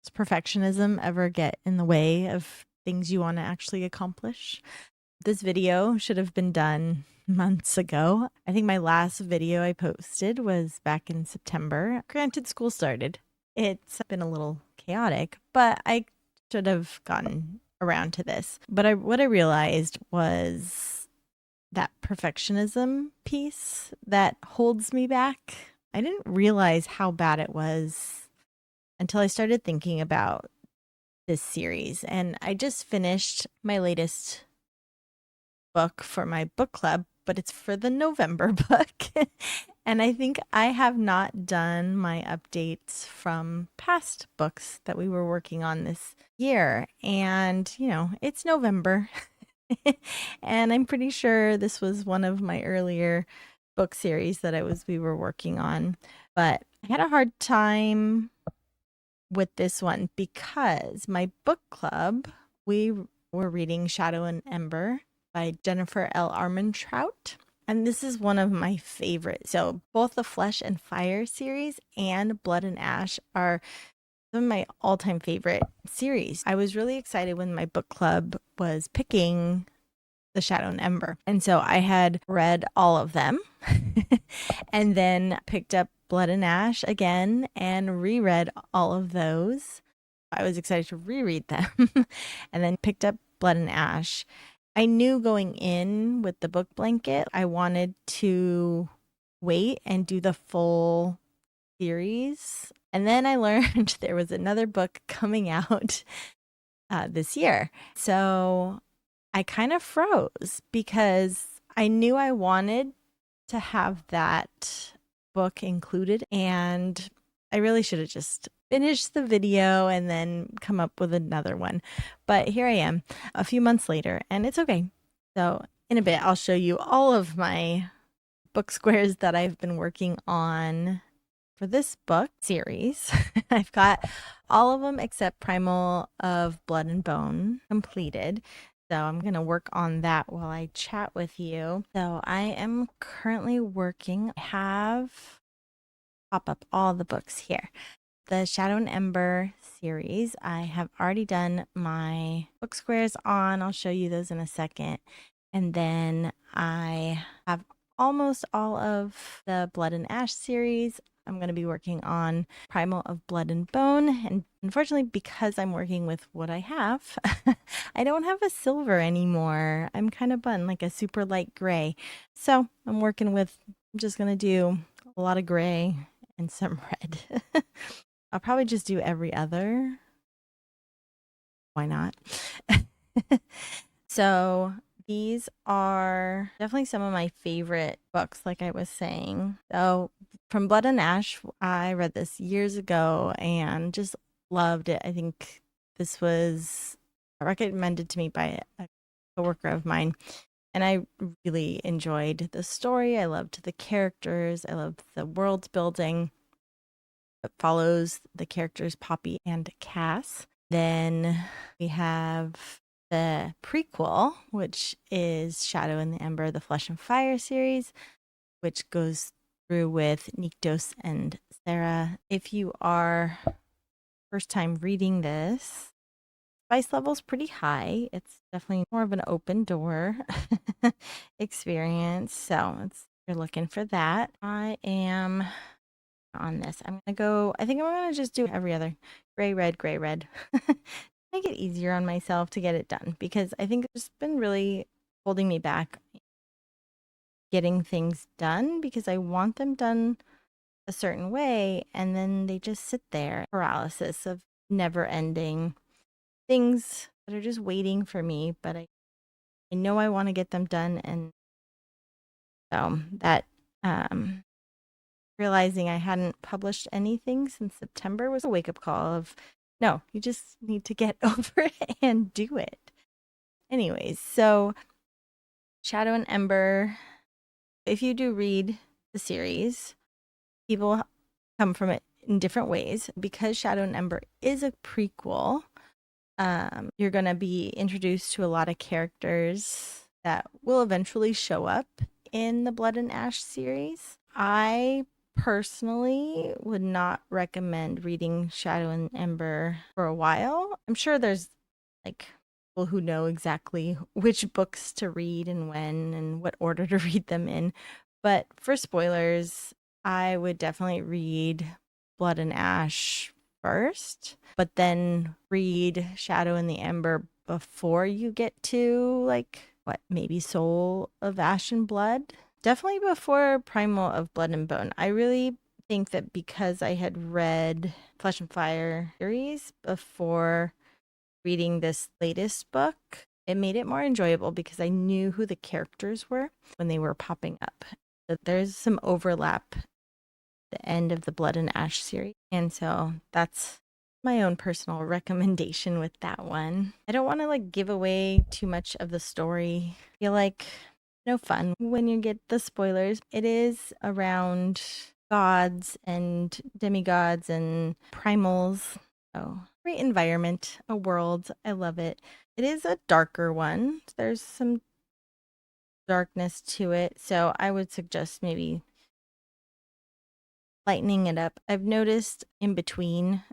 Does perfectionism ever get in the way of things you want to actually accomplish? This video should have been done months ago. I think my last video I posted was back in September. Granted, school started. It's been a little chaotic, but I should have gotten around to this. But what I realized was that perfectionism piece that holds me back. I didn't realize how bad it was until I started thinking about this series. And I just finished my latest book for my book club, but it's for the November book. And I think I have not done my updates from past books that we were working on this year. And, it's November. And I'm pretty sure this was one of my earlier book series that we were working on. But I had a hard time with this one because my book club, we were reading Shadow and Ember by Jennifer L. Armentrout. And this is one of my favorites. So both the Flesh and Fire series and Blood and Ash are some of my all-time favorite series. I was really excited when my book club was picking the Shadow and Ember. And so I had read all of them and then picked up Blood and Ash again and reread all of those. I was excited to reread them and then picked up Blood and Ash. I knew going in with the book blanket, I wanted to wait and do the full series. And then I learned there was another book coming out this year. So I kind of froze because I knew I wanted to have that book included, and I really should have just finished the video and then come up with another one. But here I am a few months later, and it's okay. So in a bit, I'll show you all of my book squares that I've been working on for this book series. I've got all of them except Primal of Blood and Bone completed. So I'm going to work on that while I chat with you. So I am currently working, I have pop up all the books here. The Shadow and Ember series, I have already done my book squares on. I'll show you those in a second. And then I have almost all of the Blood and Ash series. I'm going to be working on Primal of Blood and Bone. And unfortunately, because I'm working with what I have, I don't have a silver anymore. I'm kind of bummed, like a super light gray. So I'm just going to do a lot of gray and some red. I'll probably just do every other. Why not? So these are definitely some of my favorite books, like I was saying. So from Blood and Ash, I read this years ago and just loved it. I think this was recommended to me by a coworker of mine. And I really enjoyed the story. I loved the characters. I loved the world building. It follows the characters Poppy and Cass. Then we have the prequel, which is Shadow and the Ember, the Flesh and Fire series, which goes through with Nyktos and Sarah. If you are first time reading this, spice level's pretty high. It's definitely more of an open door experience. So you're looking for that. I am on this. I think I'm gonna just do every other gray, red, gray, red. Make it easier on myself to get it done because I think it's been really holding me back getting things done because I want them done a certain way and then they just sit there. Paralysis of never ending things that are just waiting for me, but I know I want to get them done. And so that realizing I hadn't published anything since September was a wake-up call of no, you just need to get over it and do it. Anyways, so Shadow and Ember, if you do read the series, people come from it in different ways. Because Shadow and Ember is a prequel, you're going to be introduced to a lot of characters that will eventually show up in the Blood and Ash series. I personally would not recommend reading Shadow and Ember for a while. I'm sure there's like people who know exactly which books to read and when and what order to read them in. But for spoilers, I would definitely read Blood and Ash first, but then read Shadow and the Ember before you get to like what, maybe Soul of Ash and Blood. Definitely before Primal of Blood and Bone. I really think that because I had read Flesh and Fire series before reading this latest book, it made it more enjoyable because I knew who the characters were when they were popping up. That there's some overlap at the end of the Blood and Ash series. And so that's my own personal recommendation with that one. I don't want to like give away too much of the story. I feel like no fun when you get the spoilers. It is around gods and demigods and primals. Oh, great environment, a world. I love it. It is a darker one. There's some darkness to it. So I would suggest maybe lightening it up. I've noticed in between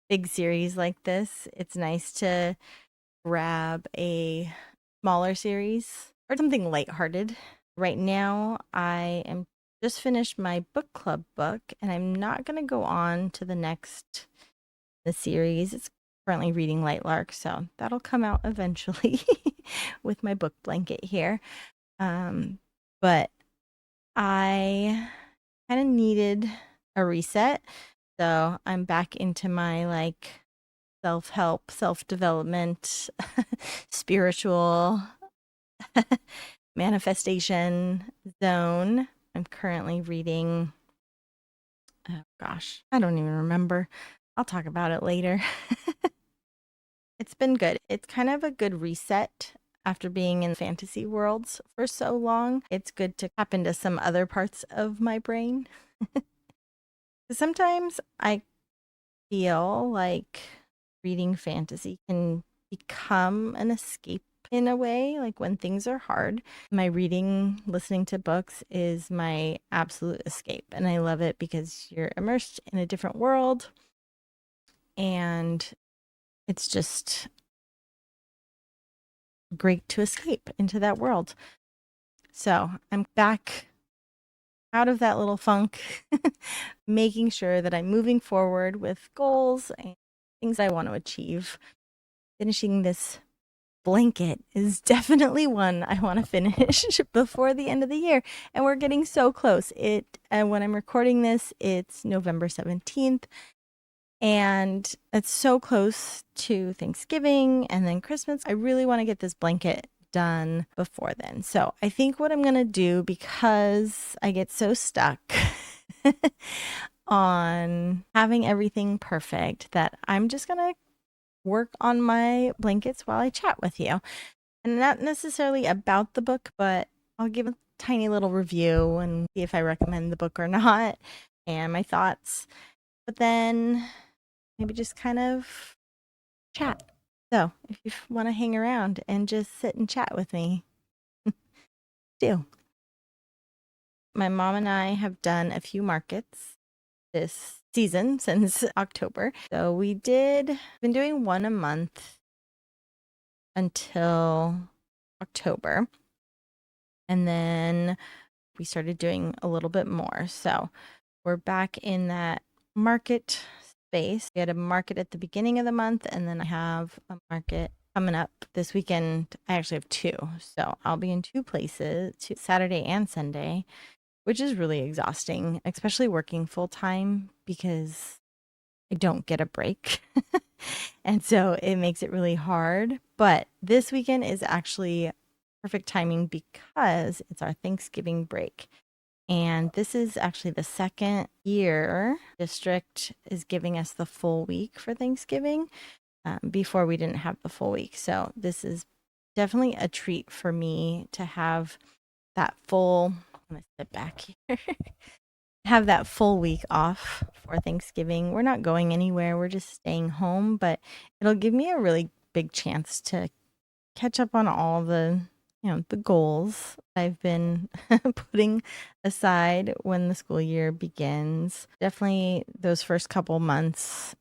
big series like this, it's nice to grab a smaller series or something lighthearted. Right now, I am just finished my book club book and I'm not going to go on to the next the series. It's currently reading Lightlark, so that'll come out eventually with my book blanket here. But I kind of needed a reset. So I'm back into my like self-help, self-development, spiritual manifestation zone. I'm currently reading, oh gosh, I don't even remember. I'll talk about it later. It's been good. It's kind of a good reset after being in fantasy worlds for so long. It's good to tap into some other parts of my brain. Sometimes I feel like reading fantasy can become an escape in a way, like when things are hard. My reading, listening to books is my absolute escape. And I love it because you're immersed in a different world. And it's just great to escape into that world. So I'm back out of that little funk, making sure that I'm moving forward with goals and things I want to achieve. Finishing this blanket is definitely one I want to finish before the end of the year. And we're getting so close. When I'm recording this, it's November 17th. And it's so close to Thanksgiving and then Christmas. I really want to get this blanket done before then. So I think what I'm going to do, because I get so stuck on having everything perfect, that I'm just going to work on my blankets while I chat with you. And not necessarily about the book, but I'll give a tiny little review and see if I recommend the book or not and my thoughts. But then maybe just kind of chat. So if you want to hang around and just sit and chat with me, do. My mom and I have done a few markets this season since October. So been doing one a month until October. And then we started doing a little bit more. So we're back in that market space. We had a market at the beginning of the month, and then I have a market coming up this weekend. I actually have two. So I'll be in two places, Saturday and Sunday, which is really exhausting, especially working full time because I don't get a break. And so it makes it really hard. But this weekend is actually perfect timing because it's our Thanksgiving break. And this is actually the second year district is giving us the full week for Thanksgiving. Before we didn't have the full week. So this is definitely a treat for me to have that full, I'm going to sit back here, have that full week off for Thanksgiving. We're not going anywhere. We're just staying home, but it'll give me a really big chance to catch up on all the the goals I've been putting aside when the school year begins. Definitely those first couple months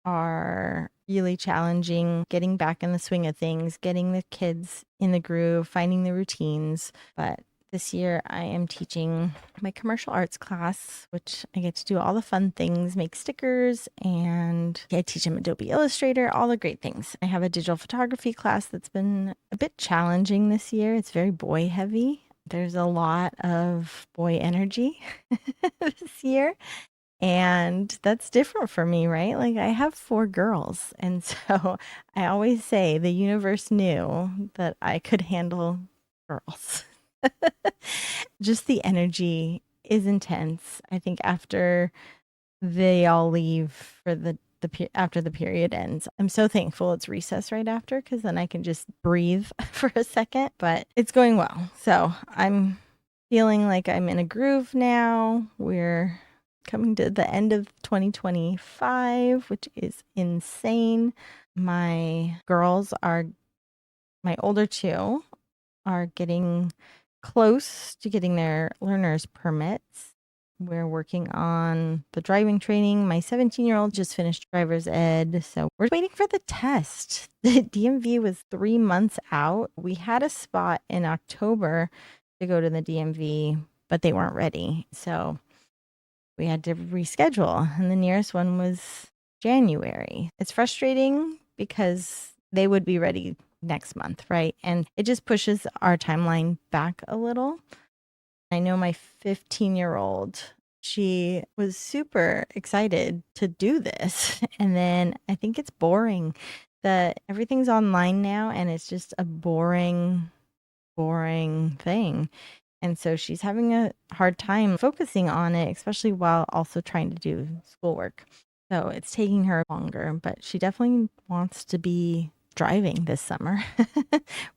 are really challenging, getting back in the swing of things, getting the kids in the groove, finding the routines. But this year I am teaching my commercial arts class, which I get to do all the fun things, make stickers, and I teach them Adobe Illustrator, all the great things. I have a digital photography class that's been a bit challenging this year. It's very boy heavy. There's a lot of boy energy this year. And that's different for me, right? Like I have 4 girls. And so I always say the universe knew that I could handle girls. Just the energy is intense. I think after they all leave for after the period ends. I'm so thankful it's recess right after because then I can just breathe for a second, but it's going well. So I'm feeling like I'm in a groove now. We're coming to the end of 2025, which is insane. My girls are, my older 2 are getting close to getting their learner's permits. We're working on the driving training. My 17-year-old just finished driver's ed, so we're waiting for the test. The DMV was 3 months out. We had a spot in October to go to the DMV, but they weren't ready. So we had to reschedule, and the nearest one was January. It's frustrating because they would be ready next month, right? And it just pushes our timeline back a little. I know my 15-year-old, she was super excited to do this. And then I think it's boring that everything's online now and it's just a boring, boring thing. And so she's having a hard time focusing on it, especially while also trying to do schoolwork. So it's taking her longer, but she definitely wants to be driving this summer.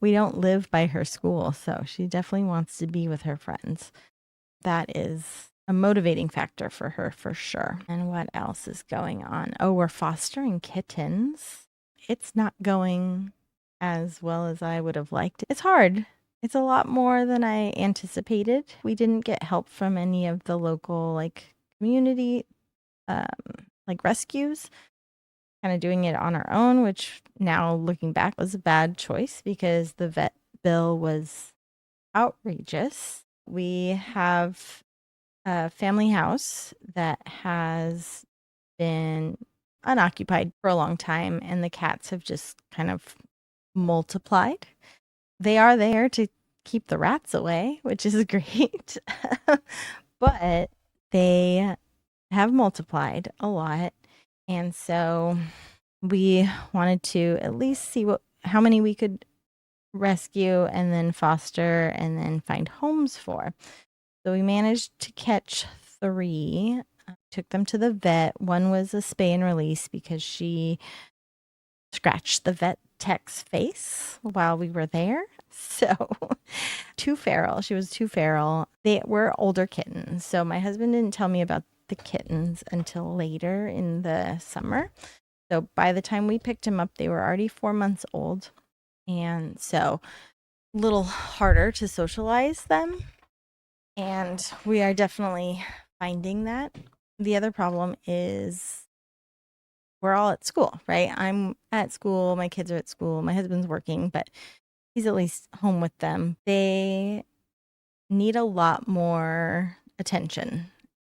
We don't live by her school, so she definitely wants to be with her friends. That is a motivating factor for her for sure. And what else is going on? Oh, we're fostering kittens. It's not going as well as I would have liked. It's hard. It's a lot more than I anticipated. We didn't get help from any of the local community um, rescues. Kind of doing it on our own, which now looking back was a bad choice because the vet bill was outrageous. We have a family house that has been unoccupied for a long time, and the cats have just kind of multiplied. They are there to keep the rats away, which is great. But they have multiplied a lot. And so we wanted to at least see how many we could rescue and then foster and then find homes for. So we managed to catch 3. Took them to the vet. One was a spay and release because she scratched the vet tech's face while we were there. So too feral. She was too feral. They were older kittens. So my husband didn't tell me about the kittens until later in the summer. So by the time we picked him up, they were already 4 months old. And so a little harder to socialize them. And we are definitely finding that. The other problem is we're all at school, right? I'm at school, my kids are at school, my husband's working, but he's at least home with them. They need a lot more attention.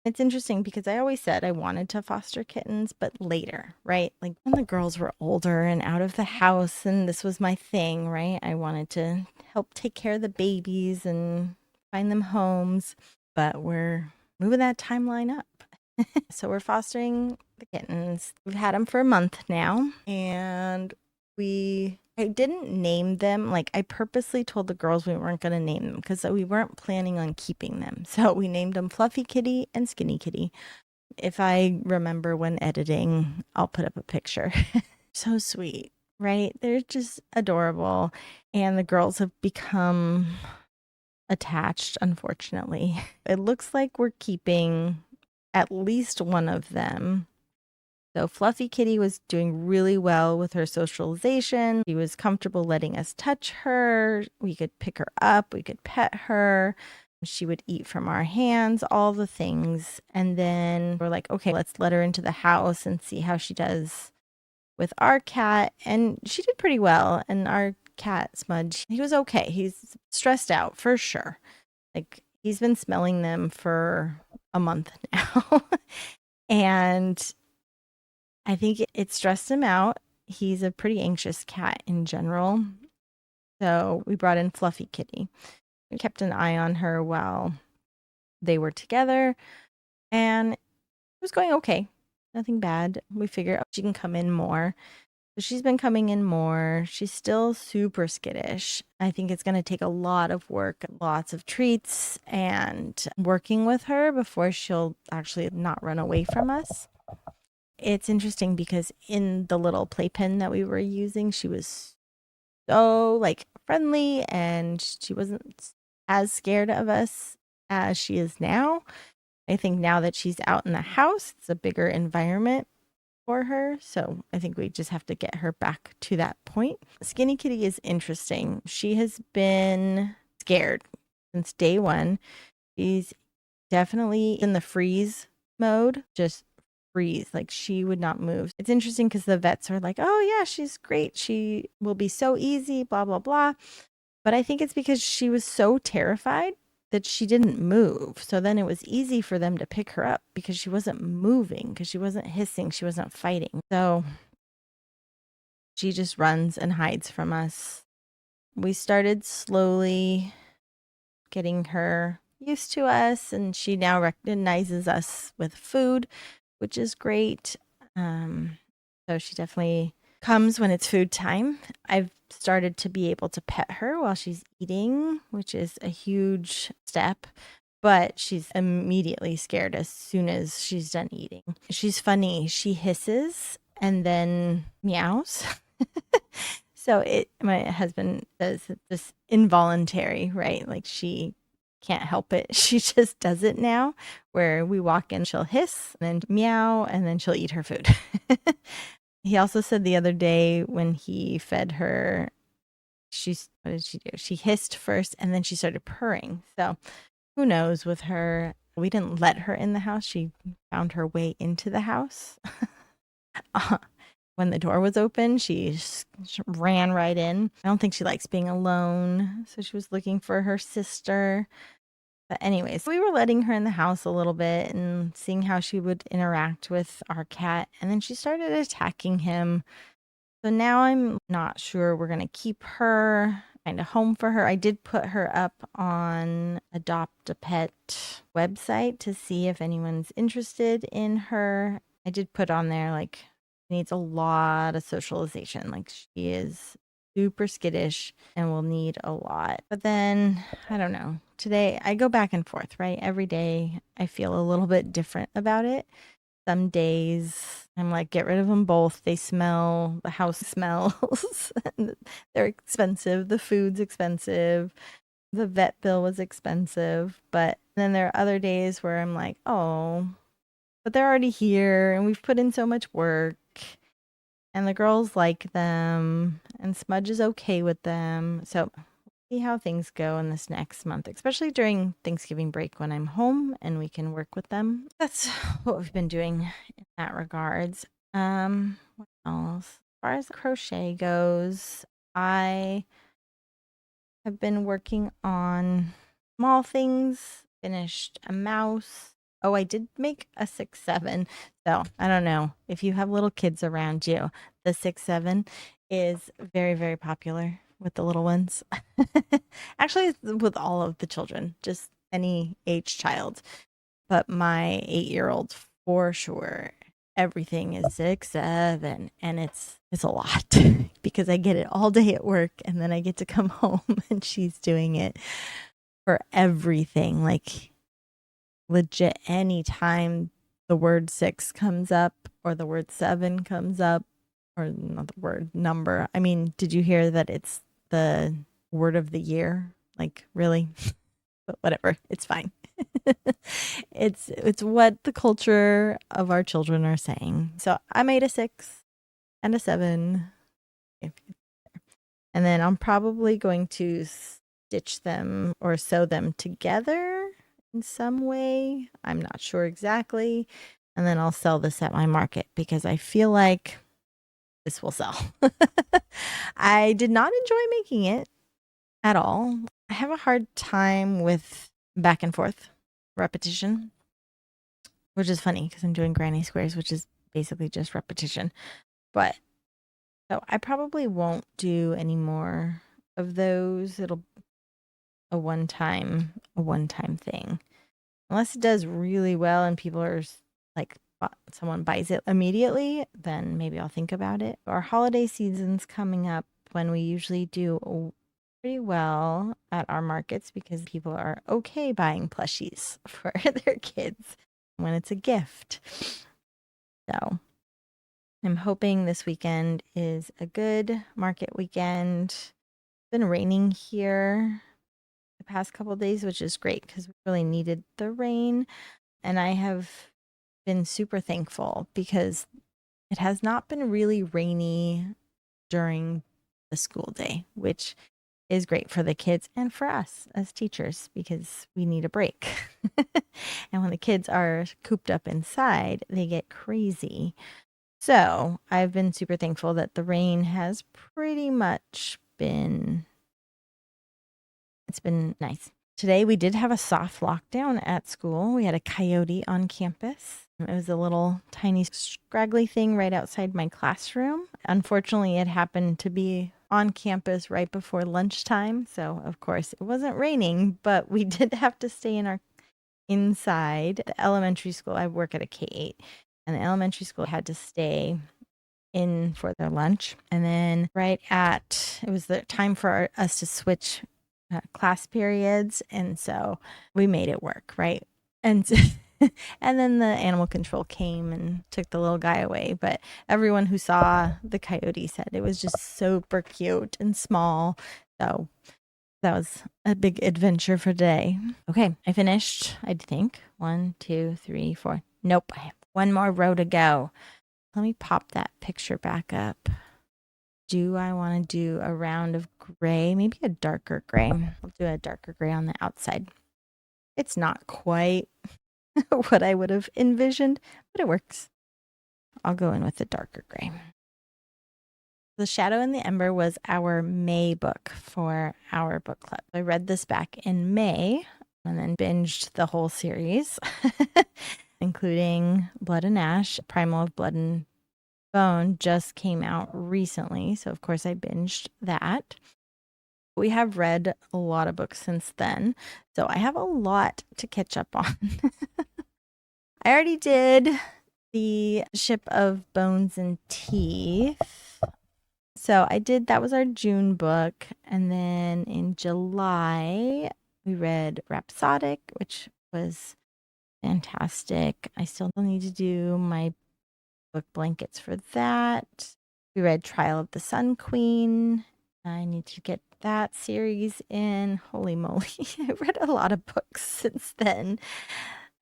It's interesting because I always said I wanted to foster kittens, but later, right? Like when the girls were older and out of the house, and this was my thing, right? I wanted to help take care of the babies and find them homes, but we're moving that timeline up. So we're fostering the kittens. We've had them for a month now, and I didn't name them. Like I purposely told the girls we weren't going to name them because we weren't planning on keeping them. So we named them Fluffy Kitty and Skinny Kitty. If I remember when editing, I'll put up a picture. So sweet, right? They're just adorable. And the girls have become attached, unfortunately. It looks like we're keeping at least one of them. So Fluffy Kitty was doing really well with her socialization. She was comfortable letting us touch her. We could pick her up. We could pet her. She would eat from our hands, all the things. And then we're like, okay, let's let her into the house and see how she does with our cat. And she did pretty well. And our cat, Smudge, he was okay. He's stressed out for sure. Like, he's been smelling them for a month now. And I think it stressed him out. He's a pretty anxious cat in general. So we brought in Fluffy Kitty. We kept an eye on her while they were together, and it was going okay. Nothing bad. We figured she can come in more. So she's been coming in more. She's still super skittish. I think it's going to take a lot of work, lots of treats, and working with her before she'll actually not run away from us. It's interesting because in the little playpen that we were using, she was so like friendly and she wasn't as scared of us as she is now. I think now that she's out in the house, it's a bigger environment for her. So I think we just have to get her back to that point. Skinny Kitty is interesting. She has been scared since day one. She's definitely in the freeze mode, just freeze. Like, she would not move. It's interesting because the vets are like, oh yeah, she's great. She will be so easy, blah, blah, blah. But I think it's because she was so terrified that she didn't move. So then it was easy for them to pick her up because she wasn't moving, because she wasn't hissing, she wasn't fighting. So she just runs and hides from us. We started slowly getting her used to us, and she now recognizes us with food, which is great. So she definitely comes when it's food time. I've started to be able to pet her while she's eating, which is a huge step, but she's immediately scared as soon as she's done eating. She's funny. She hisses and then meows. So my husband says it's just involuntary, right? Like, she can't help it. She just does it now, where we walk in, she'll hiss, and then meow, and then she'll eat her food. He also said the other day when he fed her, what did she do? She hissed first, and then she started purring. So who knows with her? We didn't let her in the house. She found her way into the house. When the door was open, she ran right in. I don't think she likes being alone, so she was looking for her sister. But anyways, we were letting her in the house a little bit and seeing how she would interact with our cat, and then she started attacking him. So now I'm not sure we're going to keep her, find a home for her. I did put her up on Adopt a Pet website to see if anyone's interested in her. I did put on there, like, needs a lot of socialization. Like, she is super skittish and will need a lot. But then, I don't know. Today, I go back and forth, right? Every day, I feel a little bit different about it. Some days, I'm like, get rid of them both. They smell, the house smells. They're expensive. The food's expensive. The vet bill was expensive. But then there are other days where I'm like, oh, but they're already here and we've put in so much work. And the girls like them, and Smudge is okay with them. So see how things go in this next month, especially during Thanksgiving break when I'm home and we can work with them. That's what we've been doing in that regards. What else? As far as crochet goes, I have been working on small things, finished a mouse. Oh, I did make a 6-7. So I don't know if you have little kids around you. The 6-7 is very, very popular with the little ones. Actually, with all of the children, just any age child. But my 8-year-old, for sure, everything is 6-7, and it's a lot because I get it all day at work, and then I get to come home and she's doing it for everything. Like, legit, anytime the word 6 comes up or the word 7 comes up, or not the word number. I mean, did you hear that it's the word of the year? Like, really? But whatever, it's fine. It's what the culture of our children are saying. So I made a 6 and a 7. And then I'm probably going to stitch them or sew them together in some way. I'm not sure exactly. And then I'll sell this at my market because I feel like this will sell. I did not enjoy making it at all. I have a hard time with back and forth repetition, which is funny because I'm doing granny squares, which is basically just repetition. But so I probably won't do any more of those. It'll a one time thing. Unless it does really well and people are like someone buys it immediately, then maybe I'll think about it. Our holiday season's coming up when we usually do pretty well at our markets because people are okay buying plushies for their kids when it's a gift. So I'm hoping this weekend is a good market weekend. It's been raining here the past couple of days, which is great because we really needed the rain. And I have been super thankful because it has not been really rainy during the school day, which is great for the kids and for us as teachers because we need a break. And when the kids are cooped up inside, they get crazy. So I've been super thankful that the rain has pretty much it's been nice. Today we did have a soft lockdown at school. We had a coyote on campus. It was a little tiny scraggly thing right outside my classroom. Unfortunately, it happened to be on campus right before lunchtime. So, of course, it wasn't raining, but we did have to stay in our inside. The elementary school, I work at a K-8, and the elementary school had to stay in for their lunch. And then it was the time for us to switch class periods. And so we made it work, right? And and then the animal control came and took the little guy away. But everyone who saw the coyote said it was just super cute and small. So that was a big adventure for today. Okay, I finished, I think. 1, 2, 3, 4. Nope, I have one more row to go. Let me pop that picture back up. Do I want to do a round of gray? Maybe a darker gray. I'll do a darker gray on the outside. It's not quite what I would have envisioned, but it works. I'll go in with the darker gray. The Shadow in the Ember was our May book for our book club. I read this back in May and then binged the whole series, including Blood and Ash. Primal of Blood and Bone just came out recently, so of course I binged that. We have read a lot of books since then, so I have a lot to catch up on. I already did the Ship of Bones and Teeth. So that was our June book. And then in July, we read Rhapsodic, which was fantastic. I still need to do my book blankets for that. We read Trial of the Sun Queen. I need to get that series in. Holy moly. I read a lot of books since then.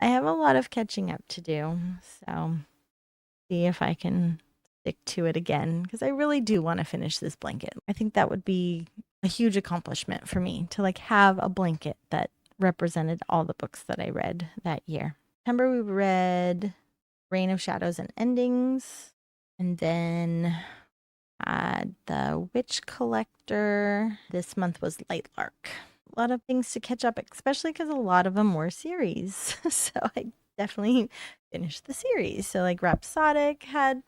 I have a lot of catching up to do. So see if I can stick to it again because I really do want to finish this blanket. I think that would be a huge accomplishment for me to have a blanket that represented all the books that I read that year. September we read Reign of Shadows and Endings, and then had The Witch Collector. This month was Lightlark. A lot of things to catch up, especially because a lot of them were series. So I definitely finished the series. So Rhapsodic had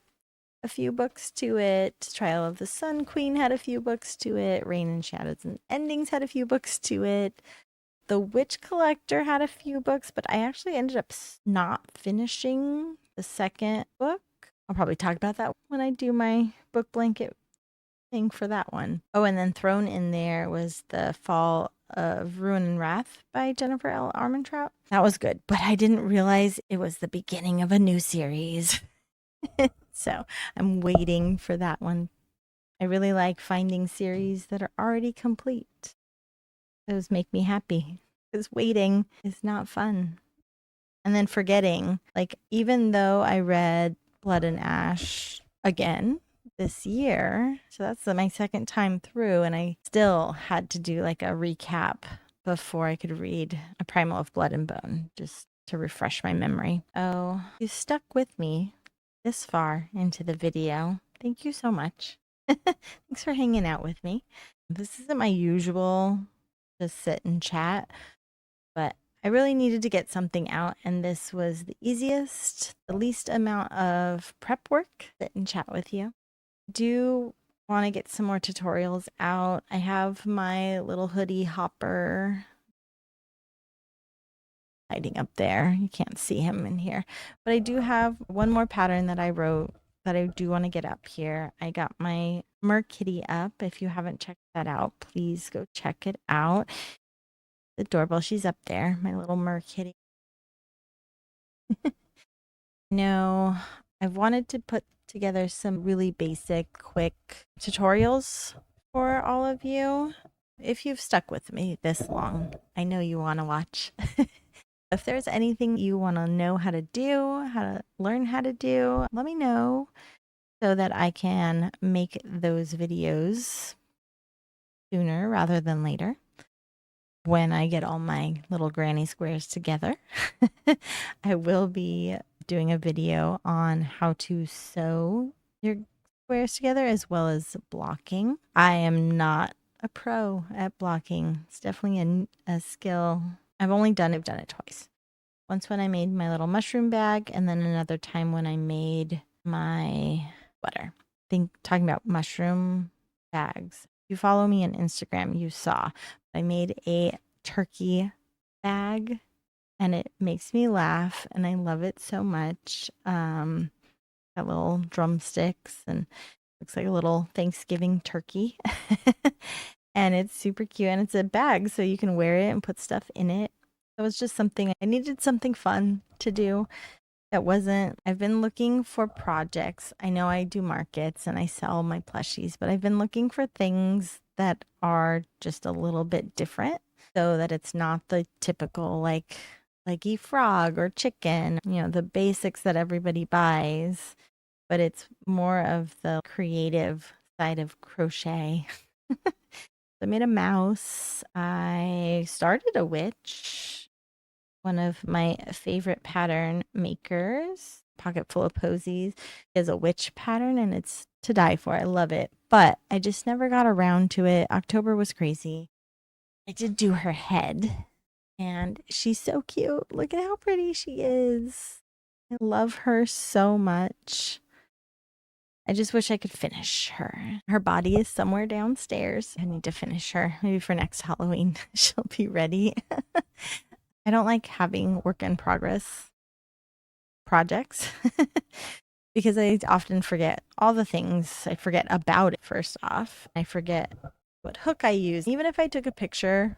a few books to it. Trial of the Sun Queen had a few books to it. Reign and Shadows and Endings had a few books to it. The Witch Collector had a few books, but I actually ended up not finishing the second book. I'll probably talk about that when I do my book blanket thing for that one. Oh, and then thrown in there was The Fall of Ruin and Wrath by Jennifer L. Armentrout. That was good, but I didn't realize it was the beginning of a new series. So I'm waiting for that one. I really like finding series that are already complete. Those make me happy. because waiting is not fun. And then forgetting, like, even though I read Blood and Ash again this year, so that's my second time through, and I still had to do like a recap before I could read A Primal of Blood and Bone, just to refresh my memory. Oh, you stuck with me this far into the video. Thank you so much. Thanks for hanging out with me. This isn't my usual just sit and chat, but I really needed to get something out, and this was the easiest, the least amount of prep work. Sit and chat with you. Do want to get some more tutorials out. I have my little hoodie hopper hiding up there. You can't see him in here, but I do have one more pattern that I wrote that I do want to get up here. I got my Merkitty up. If you haven't checked that out, please go check it out. The doorbell, she's up there, my little Merkitty. No, I've wanted to put together some really basic, quick tutorials for all of you. If you've stuck with me this long, I know you want to watch. If there's anything you want to know how to do, how to learn how to do, let me know so that I can make those videos sooner rather than later when I get all my little granny squares together. I will be doing a video on how to sew your squares together as well as blocking. I am not a pro at blocking. It's definitely a skill. I've done it twice. Once when I made my little mushroom bag, and then another time when I made my sweater. Talking about mushroom bags. If you follow me on Instagram, you saw I made a turkey bag, and it makes me laugh, and I love it so much. Got little drumsticks, and looks like a little Thanksgiving turkey. And it's super cute, and it's a bag, so you can wear it and put stuff in it. It was just something I needed, something fun to do. I've been looking for projects. I know I do markets and I sell my plushies, but I've been looking for things that are just a little bit different so that it's not the typical like leggy frog or chicken, the basics that everybody buys, but it's more of the creative side of crochet. I made a mouse. I started a witch. One of my favorite pattern makers, Pocket Full of Posies, is a witch pattern, and it's to die for. I love it, but I just never got around to it. October was crazy. I did do her head, and she's so cute. Look at how pretty she is. I love her so much. I just wish I could finish her. Her body is somewhere downstairs. I need to finish her. Maybe for next Halloween, she'll be ready. I don't like having work in progress projects because I often forget all the things. I forget about it first off. I forget what hook I use. Even if I took a picture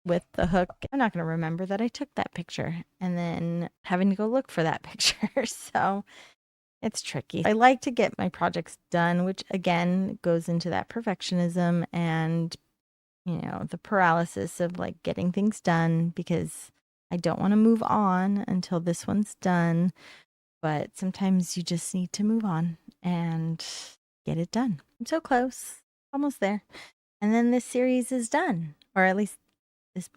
with the hook, I'm not going to remember that I took that picture and then having to go look for that picture. So it's tricky. I like to get my projects done, which again goes into that perfectionism and, the paralysis of like getting things done because I don't want to move on until this one's done. But sometimes you just need to move on and get it done. I'm so close, almost there. And then this series is done, or at least this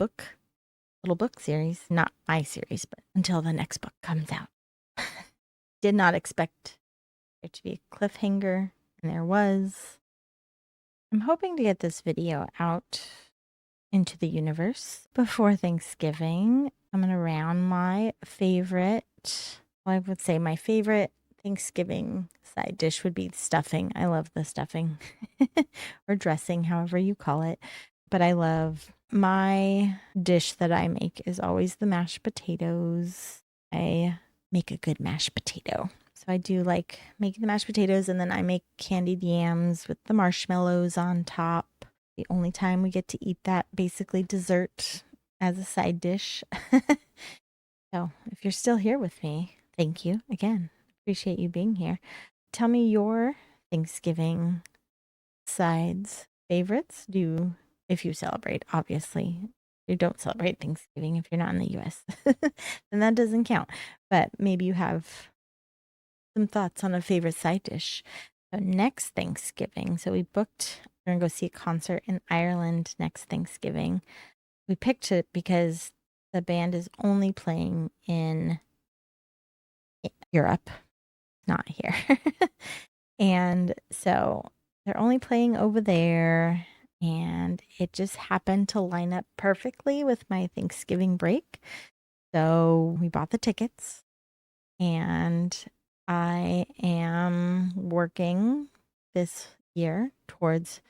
little book series, not my series, but until the next book comes out. Did not expect there to be a cliffhanger, and there was. I'm hoping to get this video out into the universe before Thanksgiving. I'm going to round my favorite, I would say my favorite Thanksgiving side dish would be stuffing. I love the stuffing or dressing, however you call it. But I love my dish that I make is always the mashed potatoes. I make a good mashed potato. So I do like making the mashed potatoes, and then I make candied yams with the marshmallows on top. The only time we get to eat that basically dessert as a side dish. So if you're still here with me, thank you again. Appreciate you being here. Tell me your Thanksgiving sides favorites. If you celebrate, obviously. you don't celebrate Thanksgiving if you're not in the US, then that doesn't count. But maybe you have some thoughts on a favorite side dish. So next Thanksgiving, so we booked, we're gonna go see a concert in Ireland next Thanksgiving. We picked it because the band is only playing in Europe, not here. And so they're only playing over there. And it just happened to line up perfectly with my Thanksgiving break. So we bought the tickets, and I am working this year towards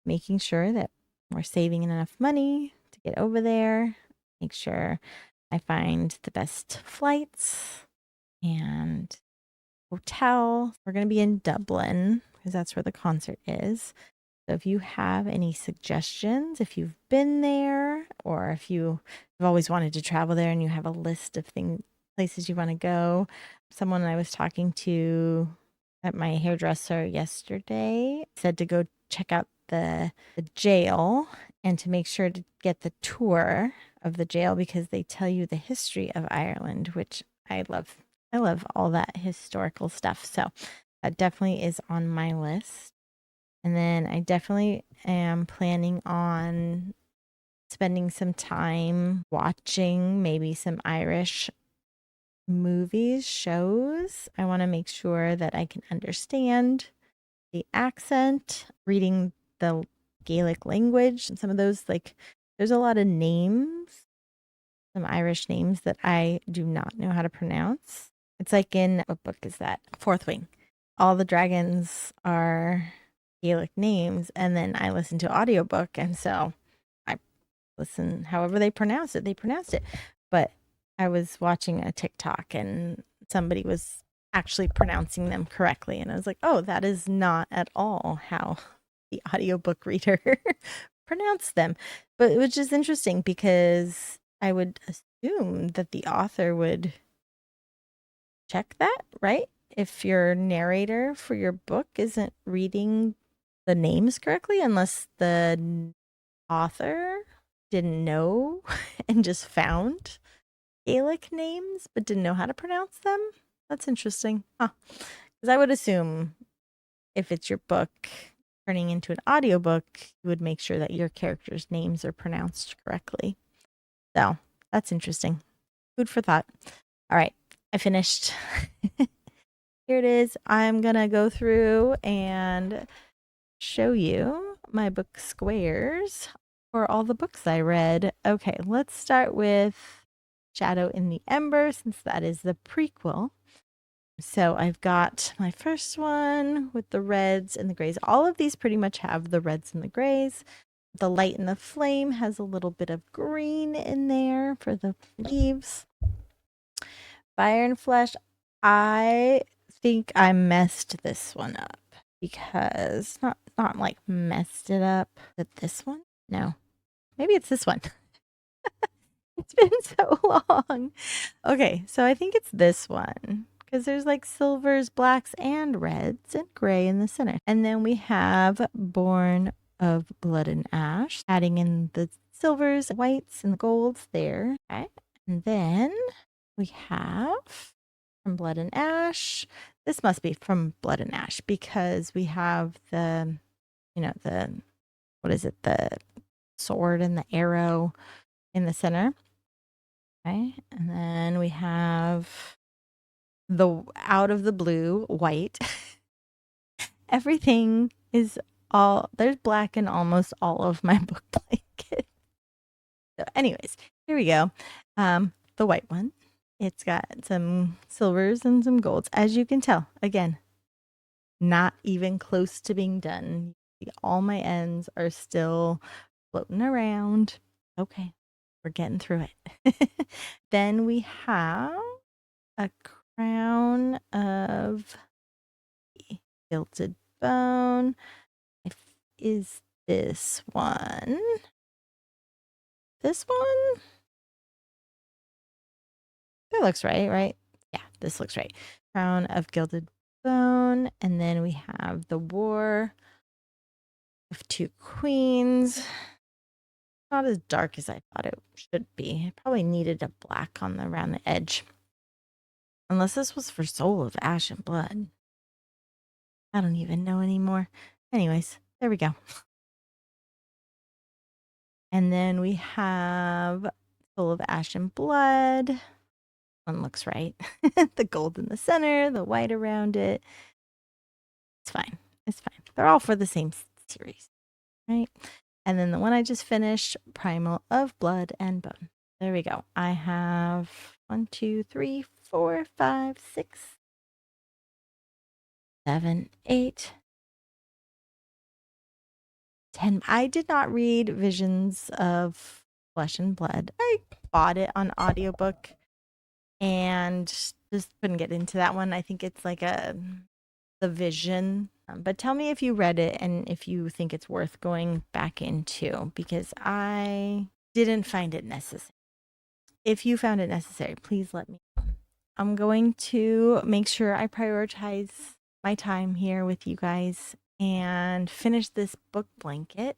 making sure that we're saving enough money to get over there, make sure I find the best flights and hotel. We're going to be in Dublin because that's where the concert is. So if you have any suggestions, if you've been there, or if you have always wanted to travel there and you have a list of places you want to go. Someone I was talking to at my hairdresser yesterday said to go check out the jail and to make sure to get the tour of the jail because they tell you the history of Ireland, which I love. I love all that historical stuff. So that definitely is on my list. And then I definitely am planning on spending some time watching maybe some Irish movies, shows. I want to make sure that I can understand the accent, reading the Gaelic language, and some of those, like, there's a lot of names, some Irish names that I do not know how to pronounce. It's like in, what book is that? Fourth Wing. All the dragons are Gaelic names, and then I listen to audiobook, and so I listen however they pronounce it. They pronounced it. But I was watching a TikTok and somebody was actually pronouncing them correctly, and I was like, "Oh, that is not at all how the audiobook reader pronounced them." But it was just interesting because I would assume that the author would check that, right? If your narrator for your book isn't reading the names correctly, unless the author didn't know and just found Gaelic names but didn't know how to pronounce them. That's interesting. Huh. Because I would assume if it's your book turning into an audiobook, you would make sure that your characters' names are pronounced correctly. So that's interesting. Food for thought. All right, I finished. Here it is. I'm going to go through and show you my book squares for all the books I read. Okay, let's start with Shadow in the Ember, since that is the prequel. So I've got my first one with the reds and the grays. All of these pretty much have the reds and the grays. The Light and the Flame has a little bit of green in there for the leaves. Fire and Flesh, I think I messed this one up because not like messed it up. Is it this one? No. Maybe it's this one. It's been so long. Okay, so I think it's this one because there's like silvers, blacks, and reds and gray in the center. And then we have Born of Blood and Ash, adding in the silvers, whites, and the golds there. Okay. And then we have from Blood and Ash. This must be from Blood and Ash because we have the, the, what is it? The sword and the arrow in the center. Okay. And then we have the out of the blue white. Everything is there's black in almost all of my book blankets. So anyways, here we go. The white one. It's got some silvers and some golds. As you can tell, again, not even close to being done. All my ends are still floating around. Okay, we're getting through it. Then we have a crown of gilded bone. Is this one? This one? That looks right, right? Yeah, this looks right. Crown of gilded bone. And then we have the War of Two Queens. Not as dark as I thought it should be. It probably needed a black on the around the edge. Unless this was for Soul of Ash and Blood. I don't even know anymore. Anyways, there we go. And then we have Soul of Ash and Blood. One looks right. The gold in the center, the white around it. It's fine. It's fine. They're all for the same series, right? And then the one I just finished, Primal of Blood and Bone. There we go. I have 1, 2, 3, 4, 5, 6, 7, 8, 10. I did not read Visions of Flesh and Blood. I bought it on audiobook and just couldn't get into that one. I think it's like the vision. But tell me if you read it and if you think it's worth going back into, because I didn't find it necessary. If you found it necessary, please let me know. I'm going to make sure I prioritize my time here with you guys and finish this book blanket.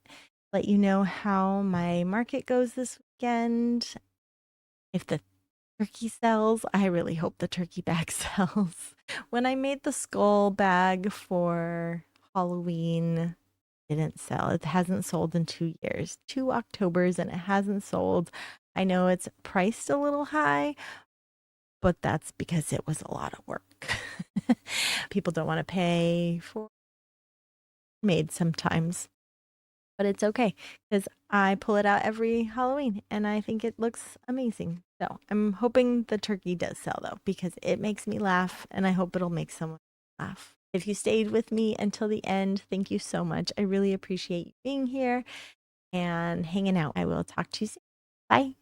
Let you know how my market goes this weekend. If the turkey sells, I really hope the turkey bag sells. When I made the skull bag for Halloween, it didn't sell. It hasn't sold in 2 years, 2 Octobers, and it hasn't sold. I know it's priced a little high, but that's because it was a lot of work. People don't want to pay for made sometimes, but it's okay because I pull it out every Halloween and I think it looks amazing. So I'm hoping the turkey does sell though, because it makes me laugh and I hope it'll make someone laugh. If you stayed with me until the end, thank you so much. I really appreciate you being here and hanging out. I will talk to you soon. Bye.